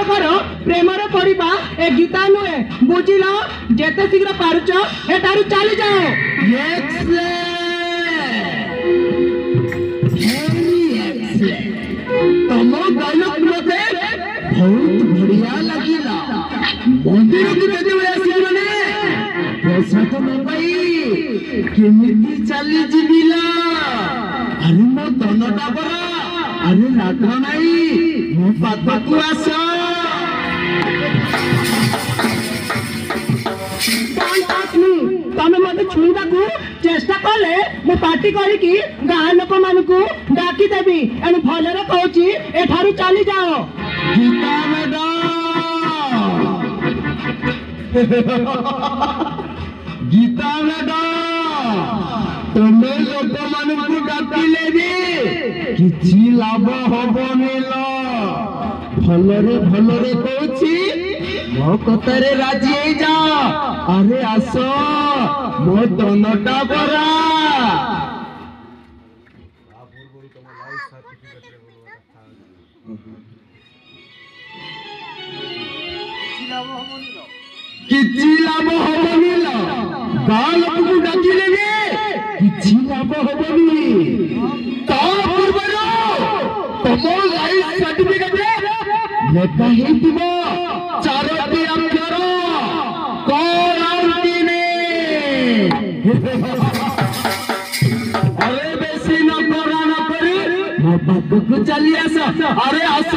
करो प्रेमर पड़वा ए गीता नुहे बुझिल जेते शीघ्र पारुच एठारु चली जाओ। तुम डायलॉग मते बहुत बढ़िया लगिला। मंदिर की बेटे आसिबने पैसा तो न पाई केमिति चली जिबिला। अरे मो धनटा बरा अरे राग नाई मो पाखकु आस। तमें मत छुईबा चेष्टा कले मु पार्टी करी गाँ लोक मान डाकी देवी एणु भलरे कहूँ एठारु चली जाओ। गीता मैडम गीता मैडम तुम्हें लोक मान डाकिले भी किछि लाभ हबनी लो। भलरे भलरे कहूँ मो कतारे राजी हो जा। अरे आस मो धनटा बरा। किछि लाभ हबनी लो। गाँ लोक को डाकिले भी किछि लाभ हबनी। ता पूर्वरो तुम लाइफ सर्टिफिकेट लेखा हेतिबो चारोटी अक्षर कोरांतीने। अरे बेसी न करा न करी मो पाखकु चली आस। अरे आस